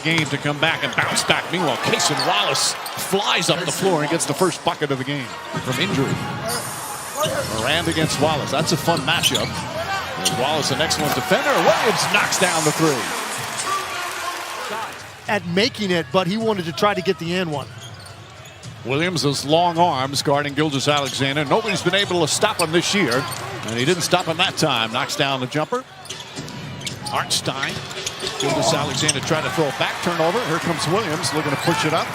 Game to come back and bounce back. Meanwhile, Cason Wallace flies up the floor and gets the first bucket of the game from injury. Morant against Wallace. That's a fun matchup. There's Wallace, an excellent defender. Williams knocks down the three. At making it, but he wanted to try to get the and one. Williams, those long arms guarding Gilgeous-Alexander. Nobody's been able to stop him this year, and he didn't stop him that time. Knocks down the jumper. Hartenstein. Gilgeous-Alexander tried to throw it back, turnover. Here comes Williams looking to push it up.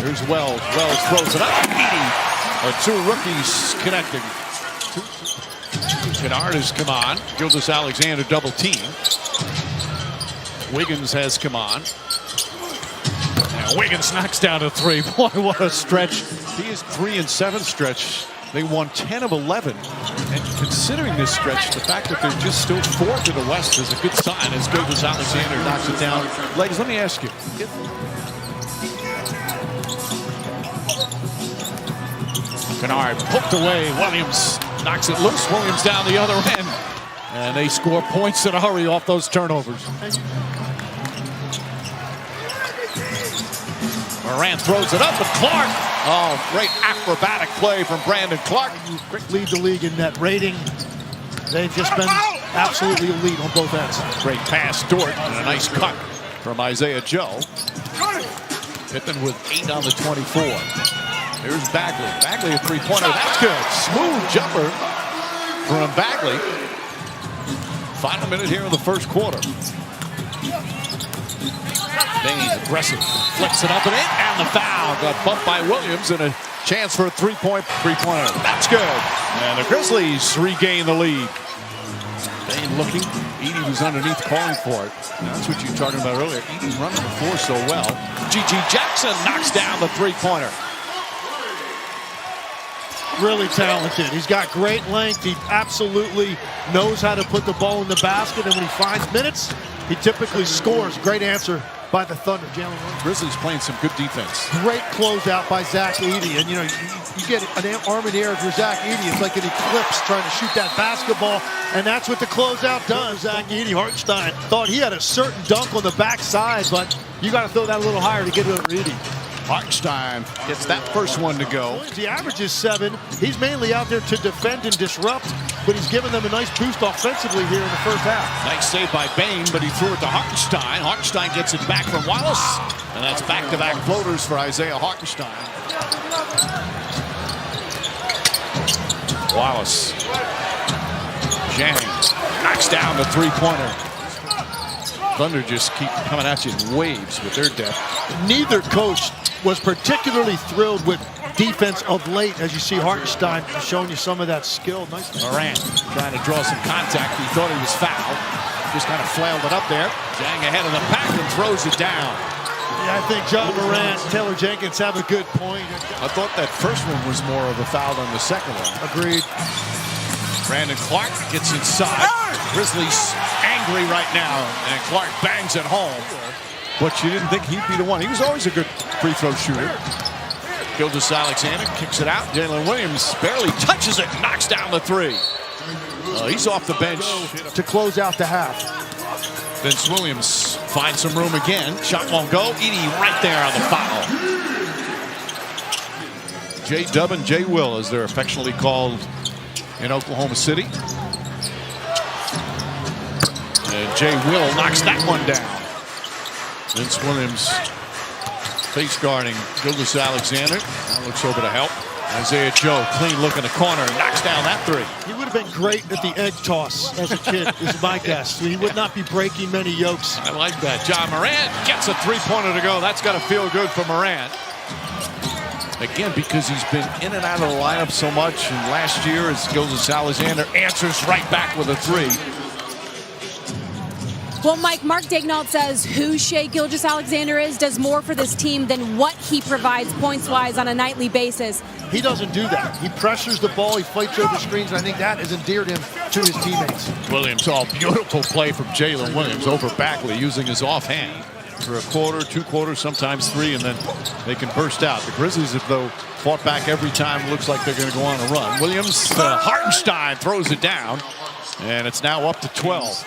Here's Wells. Wells throws it up. Two rookies connecting. Kennard has come on. Gilgeous-Alexander double team. Wiggins has come on. And Wiggins knocks down a three. Boy, what a stretch. He is 3-7 stretch. They won 10 of 11. And considering this stretch, the fact that they're just still fourth in the West is a good sign as Gilgeous-Alexander knocks it down. Legs, let me ask you. Kennard poked away. Williams knocks it loose. Williams down the other end. And they score points in a hurry off those turnovers. Morant throws it up, and Clark. Oh, great acrobatic play from Brandon Clark. Lead the league in net rating. They've just been absolutely elite on both ends. Great pass, Dort, and a nice cut from Isaiah Joe. Pippen with 8 on the 24. Here's Bagley. Bagley a three-pointer. That's good. Smooth jumper from Bagley. Final minute here in the first quarter. Bain aggressive, flicks it up and in, and the foul. Got bumped by Williams and a chance for a three-pointer. That's good. And the Grizzlies regain the lead. Bain looking. Edey was underneath calling for it. Now, that's what you were talking about earlier. Edey running the floor so well. G.G. Jackson knocks down the three-pointer. Really talented. He's got great length. He absolutely knows how to put the ball in the basket, and when he finds minutes, he typically scores. Great answer by the Thunder. Jalen Grizzlies playing some good defense. Great closeout by Zach Edey. And, you know, you get an arm in the air for Zach Edey. It's like an eclipse trying to shoot that basketball. And that's what the closeout does. Zach Edey, Hartenstein, thought he had a certain dunk on the backside, but you got to throw that a little higher to get it over Edey. Hartenstein gets that first one to go. He averages 7. He's mainly out there to defend and disrupt, but he's given them a nice boost offensively here in the first half. Nice save by Bain, but he threw it to Hartenstein. Hartenstein gets it back from Wallace, and that's back-to-back floaters for Isaiah Hartenstein. Wallace. Jennings knocks down the three-pointer. Thunder just keep coming at you in waves with their depth. Neither coach was particularly thrilled with defense of late, as you see Hartenstein showing you some of that skill. Nice. Morant trying to draw some contact. He thought he was fouled. Just kind of flailed it up there. Jang ahead of the pack and throws it down. Yeah, I think John Morant, Taylor Jenkins have a good point. I thought that first one was more of a foul than the second one. Agreed. Brandon Clark gets inside. Grizzlies angry right now, and Clark bangs it home. But you didn't think he'd be the one. He was always a good free throw shooter. Gilgeous-Alexander kicks it out. Jalen Williams barely touches it, knocks down the three. He's off the bench to close out the half. Vince Williams finds some room again. Shot won't go. Edey right there on the foul. J-Dub and J-Will, as they're affectionately called in Oklahoma City. And J-Will knocks that one down. Vince Williams face guarding Gilgeous-Alexander. Now looks over to help. Isaiah Joe, clean look in the corner, knocks down that three. He would have been great at the edge toss as a kid, is my guess. He would not be breaking many yokes. I like that. John Morant gets a three-pointer to go. That's got to feel good for Morant. Again, because he's been in and out of the lineup so much. And last year, as Gilgeous-Alexander answers right back with a three. Well, Mike, Mark Daignault says who Shai Gilgeous-Alexander is does more for this team than what he provides points-wise on a nightly basis. He doesn't do that. He pressures the ball, he fights over screens, and I think that has endeared him to his teammates. Williams, beautiful play from Jalen Williams over Bagley using his offhand for a quarter, 2 quarters, sometimes 3, and then they can burst out. The Grizzlies, if though, fought back every time. Looks like they're going to go on a run. Williams, Hartenstein throws it down, and it's now up to 12.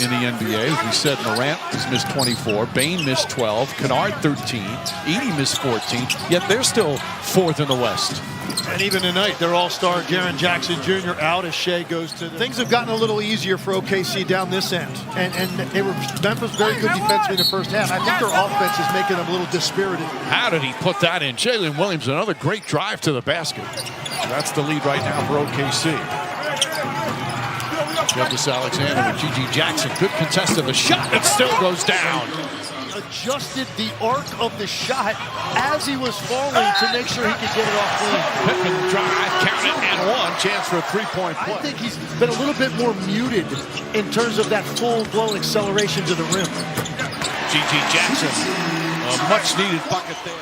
in the NBA. As we said, Morant has missed 24, Bane missed 12, Kennard 13, Edey missed 14, yet they're still fourth in the West. And even tonight, their all-star Jaren Jackson Jr. out as Shea goes to the... Things have gotten a little easier for OKC down this end. And they were Memphis very good defensively in the first half. I think their offense is making them a little dispirited. How did he put that in? Jalen Williams, another great drive to the basket. That's the lead right now for OKC. Gilgeous-Alexander with G.G. Jackson. Good contest of the shot. It still goes down. Adjusted the arc of the shot as he was falling to make sure he could get it off clean. Pippen drive, count it, and one. Chance for a three-point play. I think he's been a little bit more muted in terms of that full-blown acceleration to the rim. G.G. Jackson, a much-needed bucket there.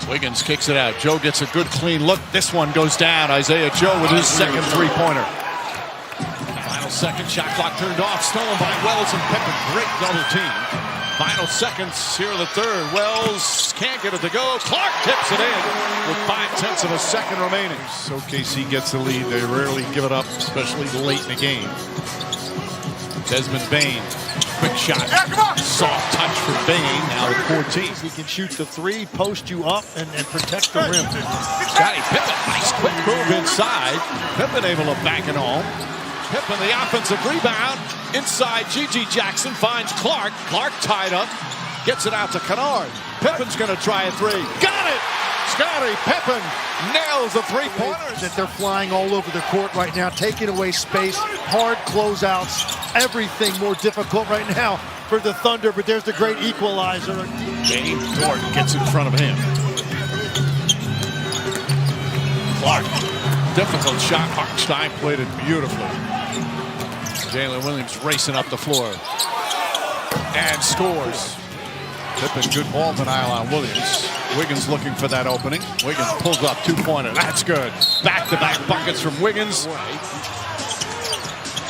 Wiggins kicks it out. Joe gets a good clean look. This one goes down. Isaiah Joe with his second three-pointer. Final second, shot clock turned off. Stolen by Wells and Pippen. Great double team. Final seconds here in the third. Wells can't get it to go. Clark tips it in with 5/10 of a second remaining. So KC gets the lead. They rarely give it up, especially late in the game. Desmond Bane. Quick shot. Soft touch for Bane. Now the 14. He can shoot the three, post you up, and protect the rim. Scottie Pippen, nice quick move inside. Pippen able to bank it home. Pippen, the offensive rebound. Inside, G.G. Jackson finds Clark. Clark tied up. Gets it out to Kennard. Pippen's going to try a three. Got it! Scottie Pippen nails a three-pointer. That they're flying all over the court right now, taking away space, hard closeouts, everything more difficult right now for the Thunder, but there's the great equalizer. Dame Gordon gets in front of him. Clark, difficult shot. Hartenstein played it beautifully. Jalen Williams racing up the floor and scores. Pippen, good ball denial on Williams. Wiggins looking for that opening. Wiggins pulls up two-pointer. That's good. Back-to-back buckets from Wiggins.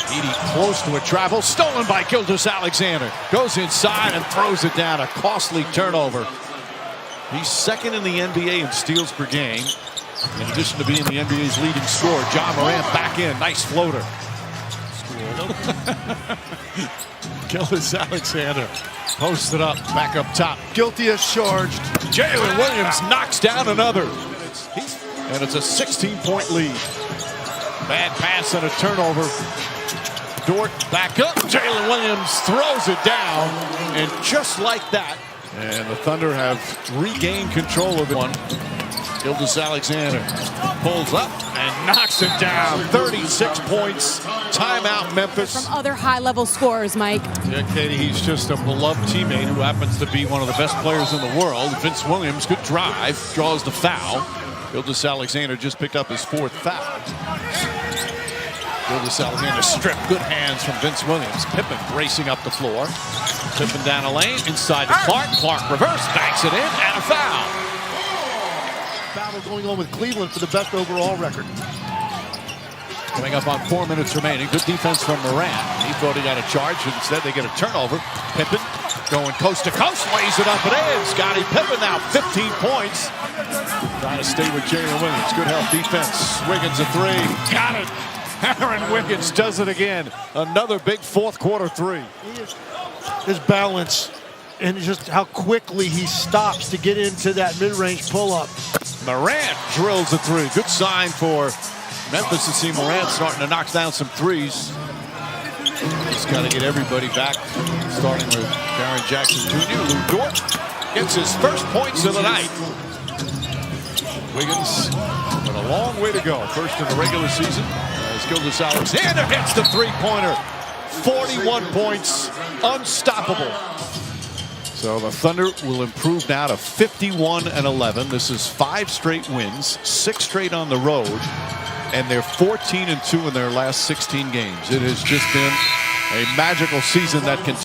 Edey close to a travel. Stolen by Gilgeous-Alexander. Goes inside and throws it down. A costly turnover. He's second in the NBA in steals per game. In addition to being the NBA's leading scorer, John Morant back in. Nice floater. Gilgeous-Alexander posted up, back up top. Guilty as charged. Jalen Williams knocks down another. And it's a 16-point lead. Bad pass and a turnover. Dort back up. Jalen Williams throws it down. And just like that. And the Thunder have regained control of the one. Gilgeous-Alexander pulls up and knocks it down. 36 points. Timeout, Memphis. From other high-level scorers, Mike. Yeah, Katie, he's just a beloved teammate who happens to be one of the best players in the world. Vince Williams, good drive, draws the foul. Gilgeous-Alexander just picked up his fourth foul. Gilgeous-Alexander stripped, good hands from Vince Williams. Pippen racing up the floor. Pippen down a lane, inside to Clark. Clark reverse, banks it in, and a foul. Battle going on with Cleveland for the best overall record. Coming up on 4 minutes remaining. Good defense from Morant. He thought he got a charge. Instead, they get a turnover. Pippen going coast to coast. Lays it up and in. Scottie Pippen now 15 points. Trying to stay with Jalen Williams. Good help defense. Wiggins a three. Got it. Aaron Wiggins does it again. Another big fourth quarter three. His balance and just how quickly he stops to get into that mid-range pull-up. Morant drills a three. Good sign for Memphis to see Morant starting to knock down some threes. Just got to get everybody back, starting with Jaren Jackson Jr. Lou Dort gets his first points of the night. Wiggins with a long way to go. First in the regular season as Gilgeous-Alexander hits the three-pointer. 41 points, unstoppable. So the Thunder will improve now to 51-11. This is 5 straight wins, 6 straight on the road, and they're 14-2 in their last 16 games. It has just been a magical season that continues.